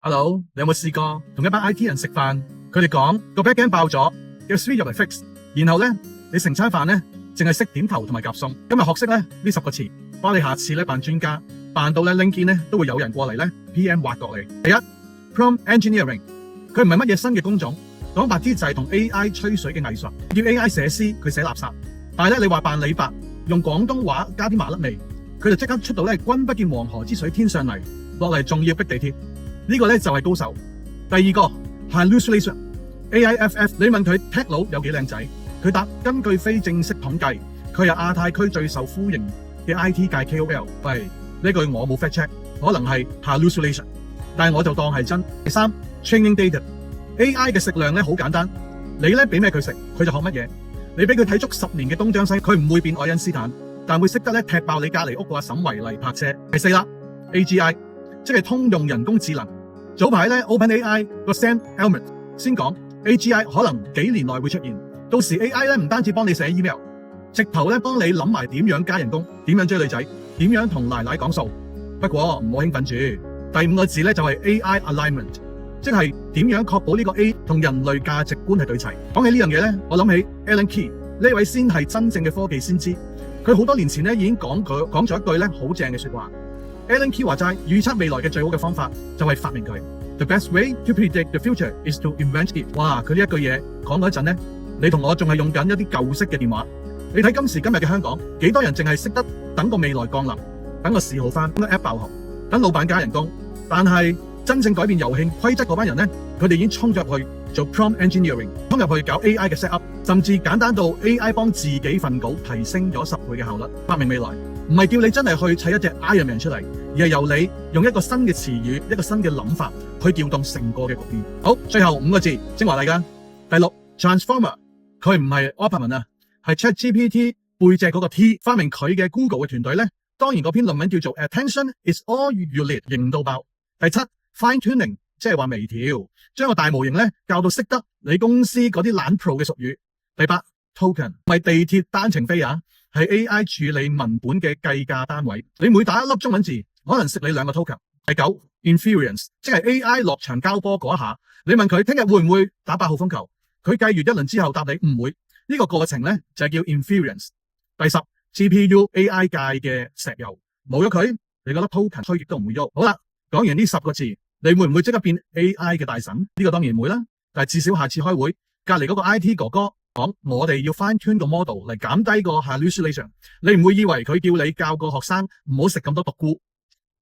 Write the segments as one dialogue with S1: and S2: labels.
S1: Hello，你有冇試過同一班 IT 人食飯？佢哋講個 backend 爆咗，叫 Sri 入嚟 fix。然後咧，你成餐飯咧淨係識點頭同埋夾餸。今日學識咧呢10個詞，幫你下次咧扮專家，扮到咧 LinkedIn 咧都會有人過嚟咧 PM 挖角你。第一 ，Prompt Engineering， 佢唔係乜嘢新嘅工種，講白啲就係同 AI 吹水嘅藝術。叫 AI 寫詩，佢寫垃圾。但係咧，你話扮李白，用廣東話加啲麻甩味，佢就即刻出到咧君不見黃河之水天上嚟，落嚟仲要逼地鐵。呢個咧就係高手。第二個 hallucination AIFF， 你問佢 tech 佬有幾靚仔，佢答根據非正式統計，佢係亞太區最受歡迎嘅 IT 界 KOL。喂，呢句我冇 fact check， 可能係 hallucination， 但係我就當係真。第三 training data AI 嘅食量咧好簡單，你咧俾咩佢食，佢就學乜嘢。你俾佢睇足10年嘅東張西，佢唔會變愛因斯坦，但會識得咧踢爆你隔籬屋個阿嬸圍嚟泊車。第四啦 AGI， 即係通用人工智能。早排咧 OpenAI 個 Sam Altman 先講 AGI 可能幾年內會出現，到時 AI 咧唔單止幫你寫 email， 直頭咧幫你諗埋點樣加人工，點樣追女仔，點樣同奶奶講數。不過唔好興奮住，第5個字咧就係 AI alignment， 即係點樣確保呢個 A 同人類價值觀係對齊。講起呢樣嘢咧，我諗起 Alan Key 呢位先係真正嘅科技先知，佢好多年前咧已經講咗一句咧好正嘅說話。Alan Key 話齋，預測未來嘅最好嘅方法就係發明佢。The best way to predict the future is to invent it。哇！佢呢一句嘢講嗰陣咧，你同我仲係用緊一啲舊式嘅電話。你睇今時今日嘅香港，幾多人淨係識得等個未來降臨，等個市好翻，等個 app 爆紅，等老闆加人工。但係真正改變遊戲規則嗰班人咧，佢哋已經衝咗入去做 prompt engineering， 衝入去搞 AI 嘅 set up， 甚至簡單到 AI 幫自己份稿提升咗10倍嘅效率。發明未來唔係叫你真係去砌一隻 Iron Man 出嚟，而係由你用一個新嘅詞語、一個新嘅諗法去調動成個嘅局面。好，最後5個字精華嚟㗎。第6 Transformer， 佢唔係 Opera 啊，係 ChatGPT 背脊嗰個 T。發明佢嘅 Google 嘅團隊咧，當然嗰篇論文叫做 Attention is all you need， 型到爆。第7 Fine Tuning， 即係話微調，將個大模型咧教到識得你公司嗰啲懶 pro 嘅術語。第8 Token， 唔係地鐵單程飛啊，係 AI 處理文本嘅計價單位。你每打一粒中文字，可能食你2個 token。第9 Inference， 即係 AI 落場交波嗰一下，你問佢聽日會唔會打8號風球，佢計完一輪之後答你唔會。呢個過程咧就係叫 Inference。第10 GPU AI 界嘅石油，冇咗佢，你覺得 token 推極都唔會喐。好啦，講完呢10個字，你會唔會即刻變 AI 嘅大神？呢個當然唔會啦，但係至少下次開會，隔籬嗰個 IT 哥哥講我哋要 fine tune 個 model 嚟減低個 hallucination， 你唔會以為佢叫你教個學生唔好食咁多獨菇。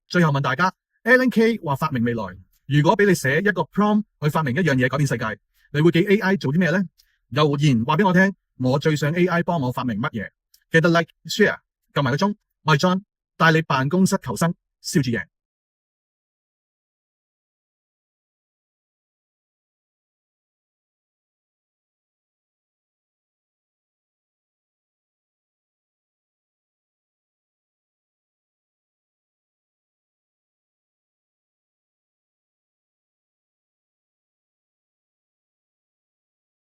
S1: 最後問大家 Alan Kay 話發明未來，如果俾你寫一個 prompt 去發明一樣嘢改變世界，你會記 AI 做啲咩呢？留言話俾我聽，我最想 AI 幫我發明乜嘢？記得 like share 撳埋個鐘，我係 John， 帶你辦公室求生，笑住贏。